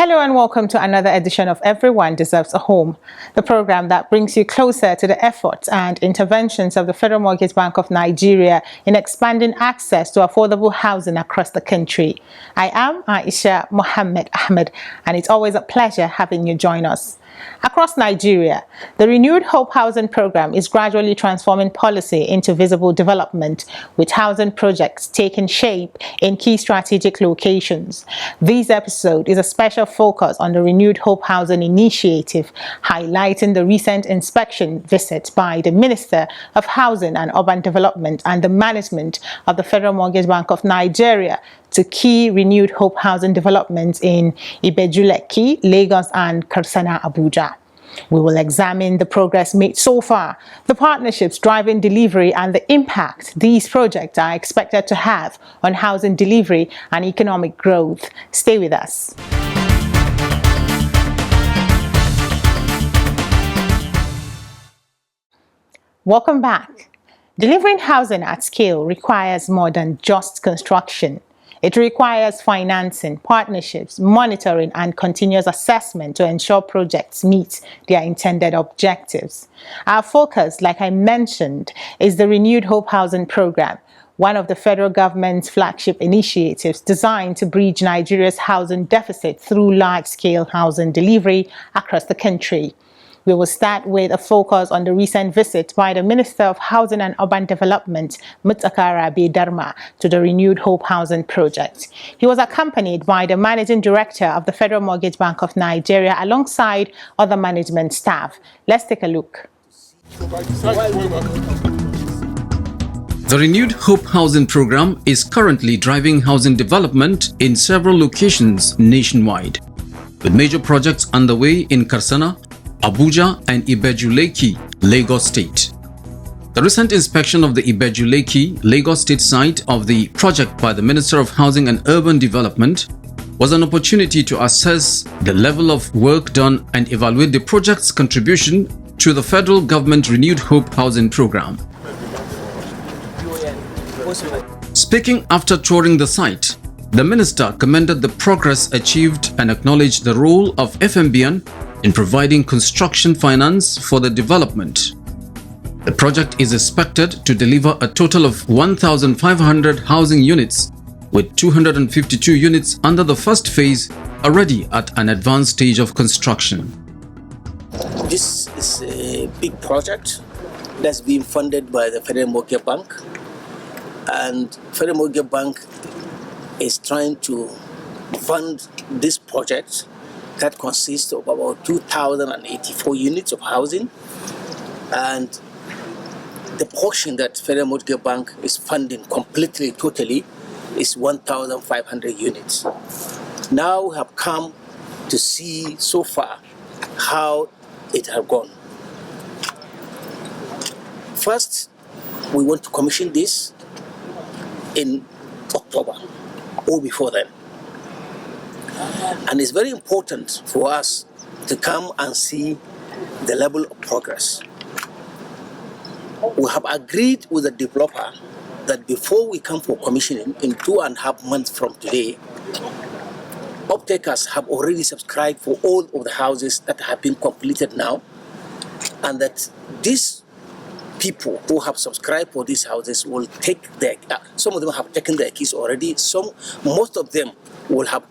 Hello and welcome to another edition of Everyone Deserves a Home, the program that brings you closer to the efforts and interventions of the Federal Mortgage Bank of Nigeria in expanding access to affordable housing across the country. I am Aisha Mohammed Ahmed, and it's always a pleasure having you join us. Across Nigeria, the Renewed Hope Housing Program is gradually transforming policy into visible development, with housing projects taking shape in key strategic locations. This episode is a special focus on the Renewed Hope Housing Initiative, highlighting the recent inspection visit by the Minister of Housing and Urban Development and the management of the Federal Mortgage Bank of Nigeria to key Renewed Hope housing developments in Ibeju-Lekki, Lagos and Karsana, Abuja. We will examine the progress made so far, the partnerships driving delivery and the impact these projects are expected to have on housing delivery and economic growth. Stay with us. Welcome back. Delivering housing at scale requires more than just construction. It requires financing, partnerships, monitoring, and continuous assessment to ensure projects meet their intended objectives. Our focus, like I mentioned, is the Renewed Hope Housing Program, one of the federal government's flagship initiatives designed to bridge Nigeria's housing deficit through large-scale housing delivery across the country. We will start with a focus on the recent visit by the Minister of Housing and Urban Development, Mutakara Dharma, to the Renewed Hope Housing Project. He was accompanied by the Managing Director of the Federal Mortgage Bank of Nigeria alongside other management staff. Let's take a look. The Renewed Hope Housing Program is currently driving housing development in several locations nationwide, with major projects underway in Karsana, Abuja and Ibeju-Lekki, Lagos State. The recent inspection of the Ibeju-Lekki, Lagos State site of the project by the Minister of Housing and Urban Development was an opportunity to assess the level of work done and evaluate the project's contribution to the federal government Renewed Hope Housing Program. Speaking after touring the site, the minister commended the progress achieved and acknowledged the role of FMBN in providing construction finance for the development. The project is expected to deliver a total of 1,500 housing units, with 252 units under the first phase already at an advanced stage of construction. This is a big project that's being funded by the Federal Mortgage Bank, and Federal Mortgage Bank is trying to fund this project that consists of about 2,084 units of housing, and the portion that Federal Mortgage Bank is funding completely, totally, is 1,500 units. Now we have come to see so far how it has gone. First, we want to commission this in October or before then. And it's very important for us to come and see the level of progress. We have agreed with the developer that before we come for commissioning, in 2.5 months from today, off-takers have already subscribed for all of the houses that have been completed now, and that these people who have subscribed for these houses will take their, some of them have taken their keys already, most of them will have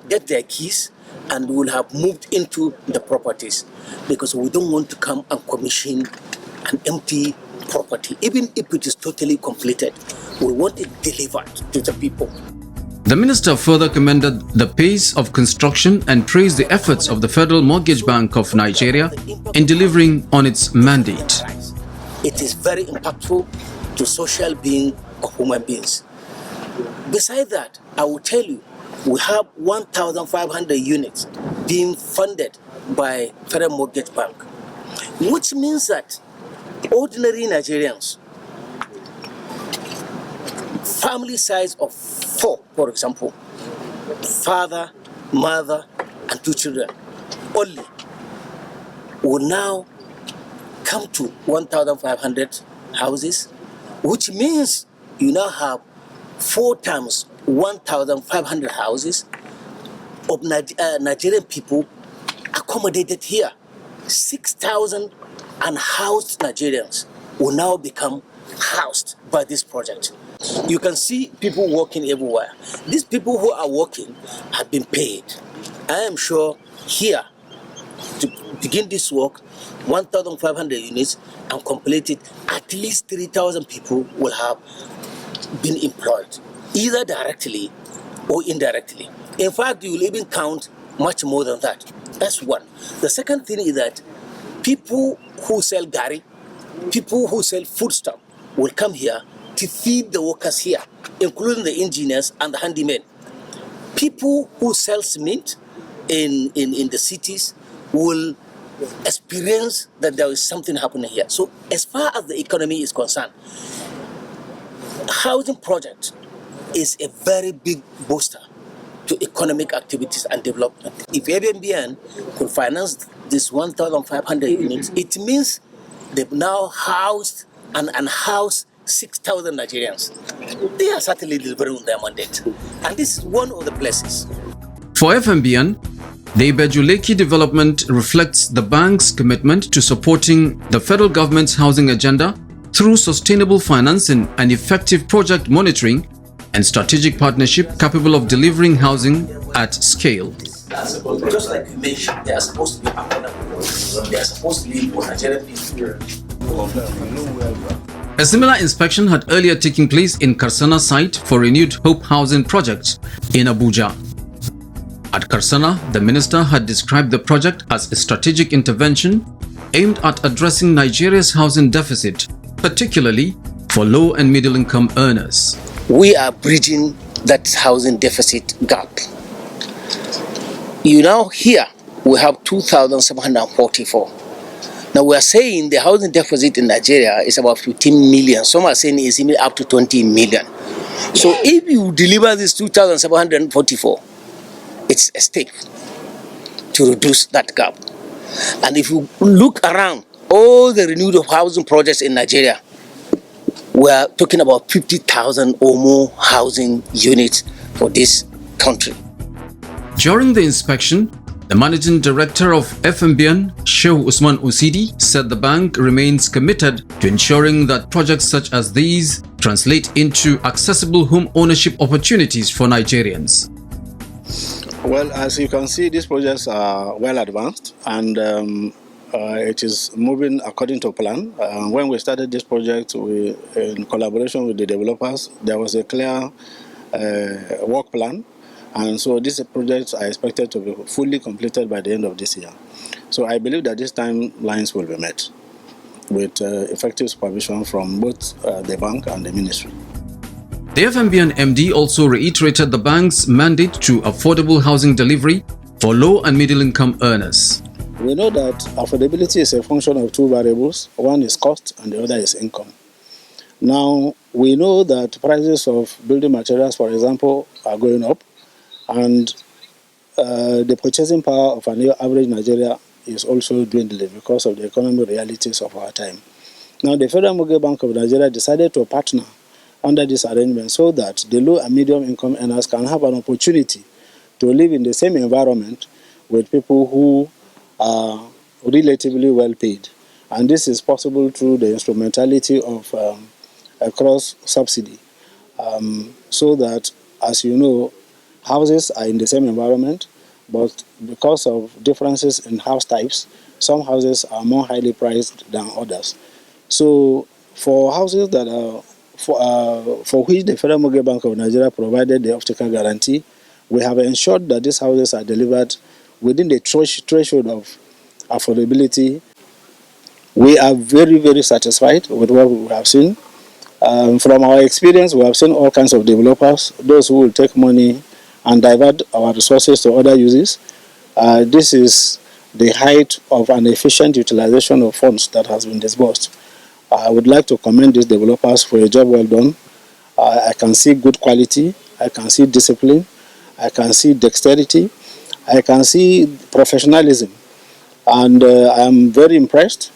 get their keys and will have moved into the properties, because we don't want to come and commission an empty property. Even if it is totally completed, we want it delivered to the people. The minister further commended the pace of construction and praised the efforts of the Federal Mortgage Bank of Nigeria in delivering on its mandate. It is very impactful to social being of human beings. Besides that, I will tell you, we have 1,500 units being funded by Federal Mortgage Bank, which means that ordinary Nigerians, family size of 4, for example, father, mother, and 2 children only, will now come to 1,500 houses, which means you now have 4 times 1,500 houses, of Nigerian people accommodated here. 6,000 unhoused Nigerians will now become housed by this project. You can see people walking everywhere. These people who are working have been paid. I am sure here, to begin this work, 1,500 units and complete it, at least 3,000 people will have been employed, either directly or indirectly. In fact, you will even count much more than that. That's one. The second thing is that people who sell gari, people who sell foodstuff will come here to feed the workers here, including the engineers and the handymen. People who sell cement in the cities will experience that there is something happening here. So as far as the economy is concerned, housing project is a very big booster to economic activities and development. If FMBN could finance this 1,500 units, it means they've now housed and unhoused 6,000 Nigerians. They are certainly delivering their mandate. And this is one of the places. For FMBN, the Ibejuleki development reflects the bank's commitment to supporting the federal government's housing agenda through sustainable financing and effective project monitoring and strategic partnership capable of delivering housing at scale. Just like you mentioned, they are supposed to be affordable. They are supposed to be for Nigerian people. A similar inspection had earlier taken place in Karsana site for renewed Hope Housing project in Abuja. At Karsana, the minister had described the project as a strategic intervention aimed at addressing Nigeria's housing deficit, particularly for low and middle income earners. We are bridging that housing deficit gap. You know, here we have 2,744. Now we are saying the housing deficit in Nigeria is about 15 million. Some are saying it's even up to 20 million. So if you deliver this 2,744, it's a step to reduce that gap. And if you look around all the renewed housing projects in Nigeria, we are talking about 50,000 or more housing units for this country. During the inspection, the managing director of FMBN, Shehu Usman Usidi, said the bank remains committed to ensuring that projects such as these translate into accessible home ownership opportunities for Nigerians. Well, as you can see, these projects are well advanced and it is moving according to plan. When we started this project, in collaboration with the developers, there was a clear work plan. And so these projects are expected to be fully completed by the end of this year. So I believe that these timelines will be met with effective supervision from both the bank and the ministry. The FMBN MD also reiterated the bank's mandate to affordable housing delivery for low and middle income earners. We know that affordability is a function of two variables. One is cost and the other is income. Now, we know that prices of building materials, for example, are going up, and the purchasing power of an average Nigeria is also dwindling because of the economic realities of our time. Now, the Federal Mortgage Bank of Nigeria decided to partner under this arrangement so that the low and medium income earners can have an opportunity to live in the same environment with people who are relatively well paid. And this is possible through the instrumentality of a cross subsidy, so that, as you know, houses are in the same environment, but because of differences in house types, some houses are more highly priced than others. So for houses that are for which the Federal Mortgage Bank of Nigeria provided the obstacle guarantee, we have ensured that these houses are delivered within the threshold of affordability. We are very, very satisfied with what we have seen. From our experience, we have seen all kinds of developers, those who will take money and divert our resources to other uses. This is the height of an efficient utilization of funds that has been disbursed. I would like to commend these developers for a job well done. I can see good quality, I can see discipline, I can see dexterity, I can see professionalism, and I am very impressed,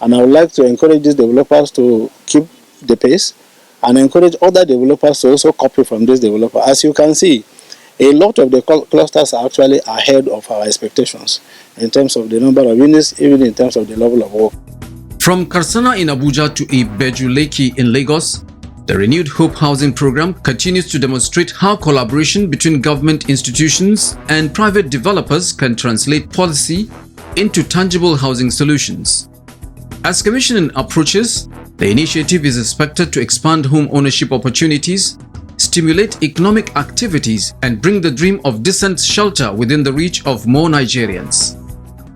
and I would like to encourage these developers to keep the pace and encourage other developers to also copy from this developer. As you can see, A lot of the clusters are actually ahead of our expectations in terms of the number of units, even in terms of the level of work. From Karsana in Abuja to Ibeju-Lekki in Lagos, the Renewed Hope Housing Program continues to demonstrate how collaboration between government institutions and private developers can translate policy into tangible housing solutions. As commissioning approaches, the initiative is expected to expand home ownership opportunities, stimulate economic activities, and bring the dream of decent shelter within the reach of more Nigerians.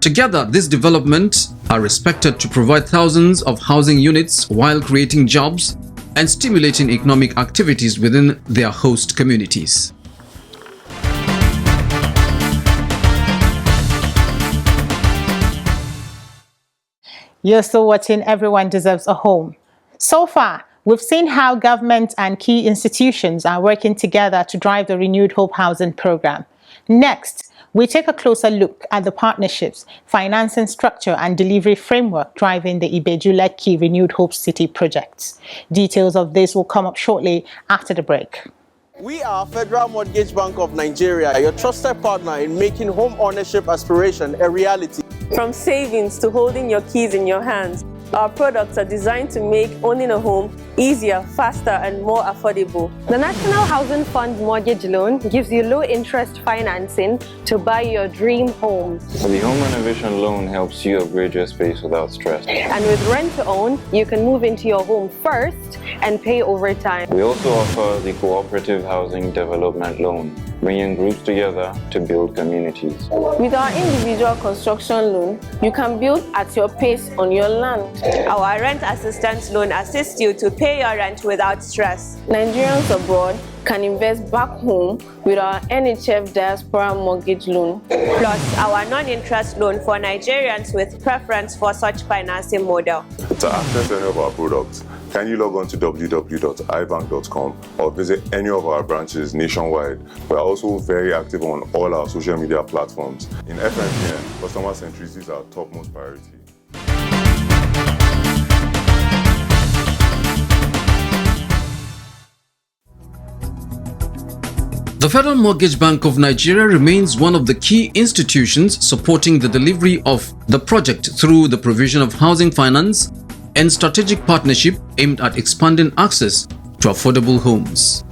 Together, these developments are expected to provide thousands of housing units while creating jobs and stimulating economic activities within their host communities. You're still watching Everyone Deserves a Home. So far, we've seen how government and key institutions are working together to drive the Renewed Hope Housing Program. Next, we take a closer look at the partnerships, financing structure and delivery framework driving the Ibeju-Lekki Renewed Hope City projects. Details of this will come up shortly after the break. We are Federal Mortgage Bank of Nigeria, your trusted partner in making home ownership aspiration a reality. From savings to holding your keys in your hands, our products are designed to make owning a home easier, faster, and more affordable. The National Housing Fund Mortgage Loan gives you low-interest financing to buy your dream home. The home renovation loan helps you upgrade your space without stress. And with rent-to-own, you can move into your home first and pay over time. We also offer the Cooperative Housing Development Loan, bringing groups together to build communities. With our individual construction loan, you can build at your pace on your land. Our rent assistance loan assists you to pay your rent without stress. Nigerians abroad can invest back home with our NHF Diaspora Mortgage Loan. Plus, our non-interest loan for Nigerians with preference for such financing model. To access any of our products, can you log on to www.ibank.com or visit any of our branches nationwide? We are also very active on all our social media platforms. In FMPN, customer centricity is our topmost priority. The Federal Mortgage Bank of Nigeria remains one of the key institutions supporting the delivery of the project through the provision of housing finance and strategic partnership aimed at expanding access to affordable homes.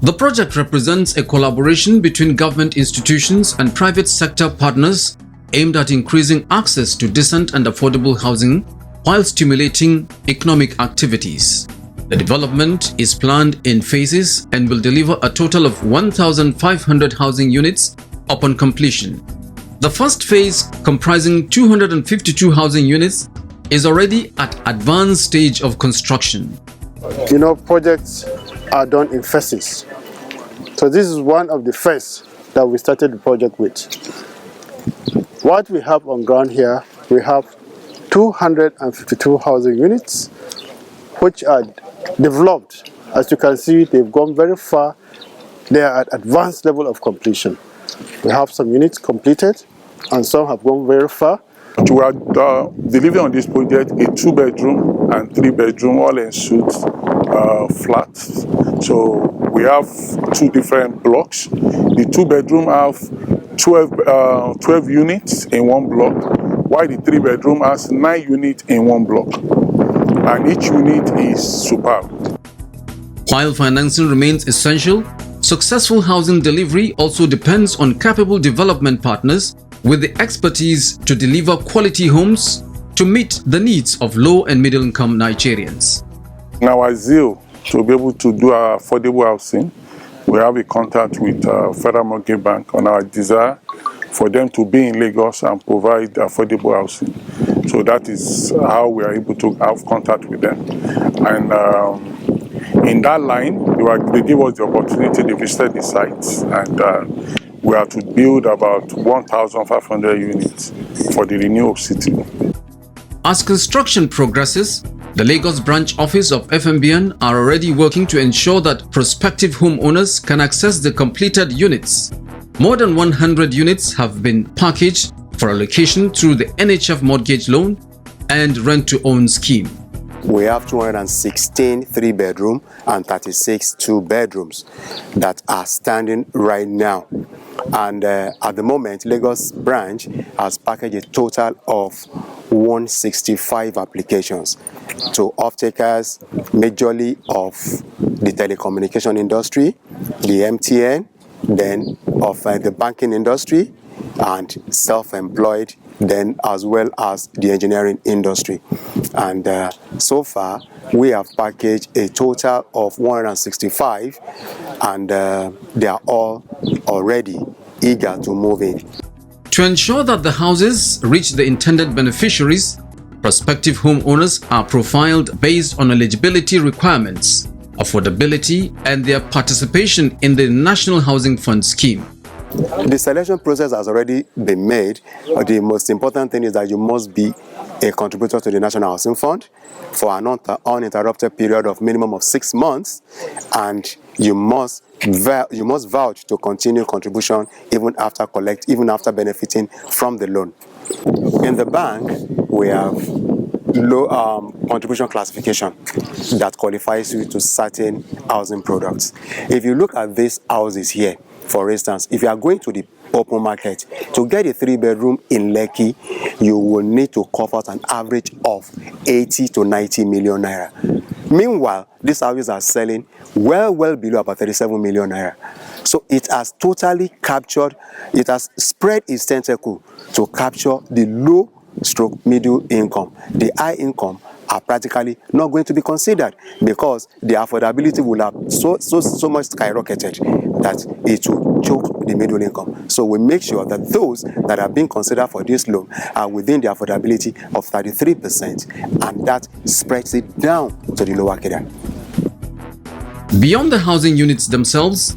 The project represents a collaboration between government institutions and private sector partners aimed at increasing access to decent and affordable housing while stimulating economic activities. The development is planned in phases and will deliver a total of 1,500 housing units upon completion. The first phase, comprising 252 housing units, is already at advanced stage of construction. Projects are done in phases. So this is one of the phases that we started the project with. What we have on ground here, we have 252 housing units, which are developed. As you can see, they've gone very far. They are at advanced level of completion. We have some units completed and some have gone very far. We are delivering on this project a 2-bedroom and 3-bedroom all-in-suite flats. So we have 2 different blocks. The 2-bedroom have 12 units in one block, while the 3-bedroom has 9 units in one block. And each unit is superb. While financing remains essential, successful housing delivery also depends on capable development partners with the expertise to deliver quality homes to meet the needs of low and middle income Nigerians. In our zeal to be able to do our affordable housing, we have a contact with Federal Mortgage Bank on our desire for them to be in Lagos and provide affordable housing. So that is how we are able to have contact with them. And in that line, they gave us the opportunity to visit the sites, and we are to build about 1,500 units for the Renewed City. As construction progresses, the Lagos branch office of FMBN are already working to ensure that prospective homeowners can access the completed units. More than 100 units have been packaged for allocation through the NHF mortgage loan and rent-to-own scheme. we have 216 3-bedroom and 36 2-bedrooms that are standing right now. And at the moment, Lagos branch has packaged a total of 165 applications to off-takers, majorly of the telecommunication industry, the MTN, then of the banking industry, and self-employed, then as well as the engineering industry. And so far, we have packaged a total of 165, and they are all already eager to move in. To ensure that the houses reach the intended beneficiaries, prospective homeowners are profiled based on eligibility requirements, affordability, and their participation in the National Housing Fund scheme. The selection process has already been made. The most important thing is that you must be a contributor to the National Housing Fund for an uninterrupted period of minimum of 6 months, and you must vouch to continue contribution even after benefiting from the loan. In the bank, we have low contribution classification that qualifies you to certain housing products. If you look at these houses here, for instance, if you are going to the open market to get a 3-bedroom in Lekki, you will need to cover an average of 80 to 90 million naira. Meanwhile, these houses are selling well below about 37 million naira. So it has totally captured, it has spread its tentacle to capture the low stroke middle income. The high income are practically not going to be considered because the affordability will have so much skyrocketed that it will choke the middle income. So we make sure that those that are being considered for this loan are within the affordability of 33%, and that spreads it down to the lower cadre. Beyond the housing units themselves,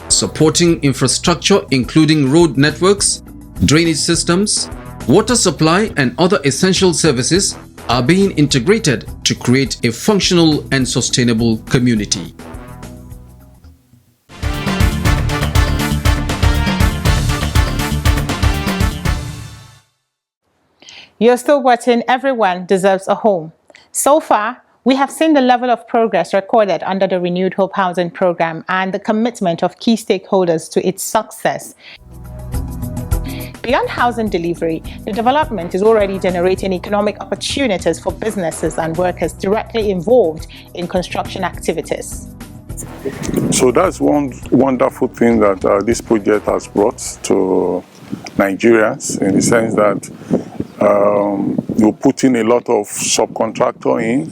supporting infrastructure including road networks, drainage systems, water supply, and other essential services are being integrated to create a functional and sustainable community. You're still watching Everyone Deserves a Home. So far, we have seen the level of progress recorded under the Renewed Hope Housing Program and the commitment of key stakeholders to its success. Beyond housing delivery, the development is already generating economic opportunities for businesses and workers directly involved in construction activities. So that's one wonderful thing that this project has brought to Nigerians, in the sense that you put in a lot of subcontractor in,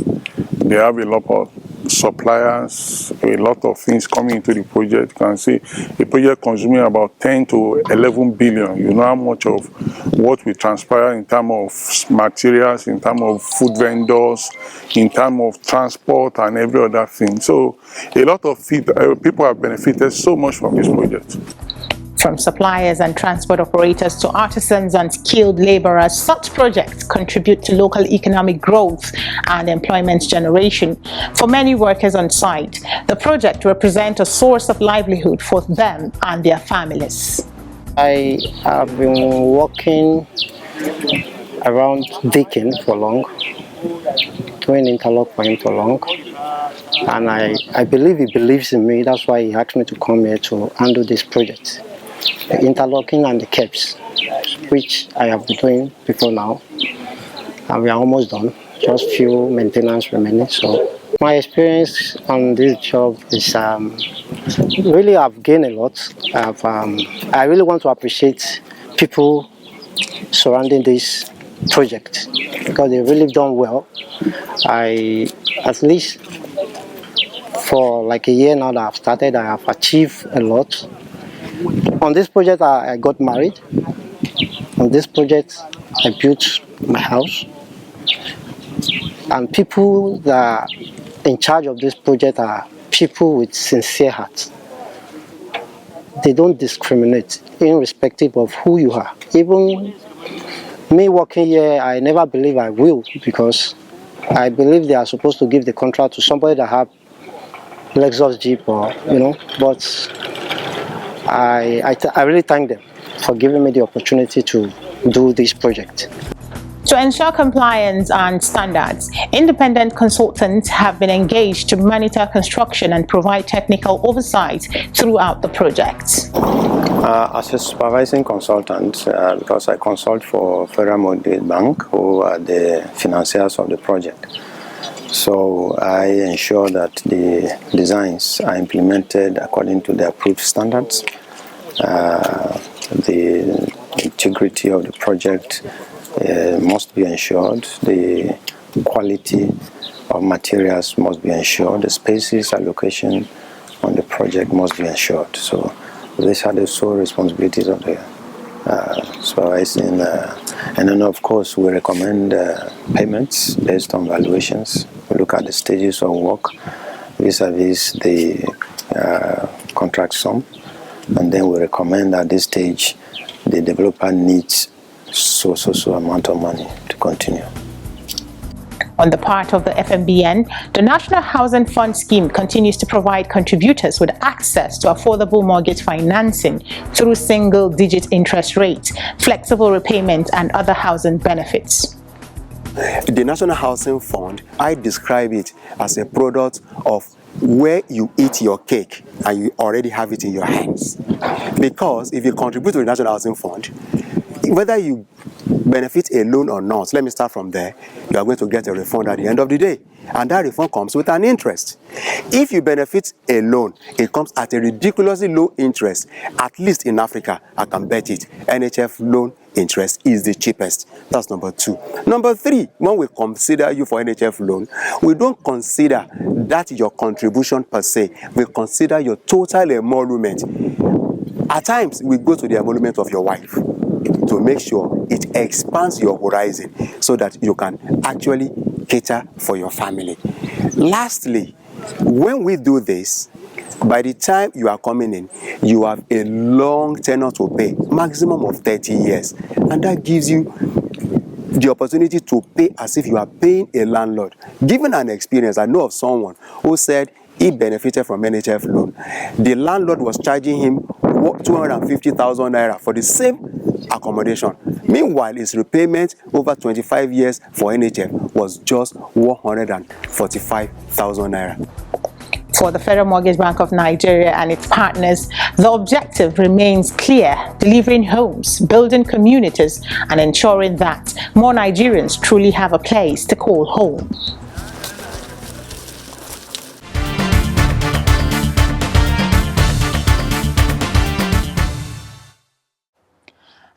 they have a lot of suppliers, a lot of things coming into the project. You can see the project consuming about 10 to 11 billion. You know how much of what will transpire in terms of materials, in terms of food vendors, in terms of transport and every other thing. So a lot of people have benefited so much from this project. From suppliers and transport operators to artisans and skilled laborers, such projects contribute to local economic growth and employment generation. For many workers on site, the project represents a source of livelihood for them and their families. I have been working around Deakin for long, doing interlock for him for long, and I believe he believes in me. That's why he asked me to come here to handle this project. The interlocking and the caps, which I have been doing before now, and we are almost done, just few maintenance remaining. So my experience on this job is really I've gained a lot. I really want to appreciate people surrounding this project because they've really done well. At least for like a year now that I've started, I have achieved a lot. On this project, I got married. On this project, I built my house. And people that are in charge of this project are people with sincere hearts. They don't discriminate, irrespective of who you are. Even me working here, I never believe I will, because I believe they are supposed to give the contract to somebody that have Lexus Jeep or, but I really thank them for giving me the opportunity to do this project. To ensure compliance and standards, independent consultants have been engaged to monitor construction and provide technical oversight throughout the project. As a supervising consultant, because I consult for Federal Mortgage Bank, who are the financiers of the project, so I ensure that the designs are implemented according to the approved standards. The integrity of the project must be ensured. The quality of materials must be ensured. The spaces allocation on the project must be ensured. So these are the sole responsibilities of the supervising. And then, of course, we recommend payments based on valuations. We look at the stages of work vis-a-vis the contract sum. And then we recommend at this stage the developer needs so amount of money to continue. On the part of the FMBN, the National Housing Fund Scheme continues to provide contributors with access to affordable mortgage financing through single-digit interest rates, flexible repayment, and other housing benefits. The National Housing Fund, I describe it as a product of where you eat your cake and you already have it in your hands. Because if you contribute to the National Housing Fund, whether you benefit a loan or not, let me start from there, you are going to get a refund at the end of the day. And that refund comes with an interest. If you benefit a loan, it comes at a ridiculously low interest. At least in Africa, I can bet it, NHF loan interest is the cheapest. That's number 2. Number 3, when we consider you for NHF loan, we don't consider that your contribution per se. We consider your total emolument. At times, we go to the emolument of your wife to make sure it expands your horizon so that you can actually cater for your family. Lastly, when we do this, by the time you are coming in, you have a long tenure to pay, maximum of 30 years. And that gives you the opportunity to pay as if you are paying a landlord. Given an experience, I know of someone who said he benefited from NHF loan. The landlord was charging him 250,000 naira for the same accommodation. Meanwhile, his repayment over 25 years for NHF was just 145,000 naira. For the Federal Mortgage Bank of Nigeria and its partners, the objective remains clear: delivering homes, building communities, and ensuring that more Nigerians truly have a place to call home.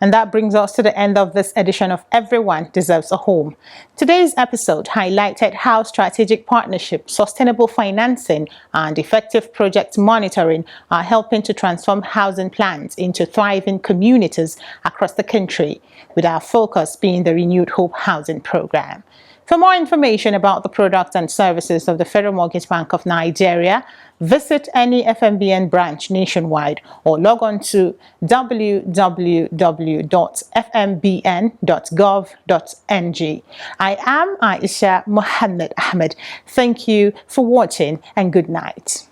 And that brings us to the end of this edition of Everyone Deserves a Home. Today's episode highlighted how strategic partnership, sustainable financing, and effective project monitoring are helping to transform housing plans into thriving communities across the country, with our focus being the Renewed Hope Housing Program. For more information about the products and services of the Federal Mortgage Bank of Nigeria, visit any FMBN branch nationwide or log on to www.fmbn.gov.ng. I am Aisha Mohammed Ahmed. Thank you for watching and good night.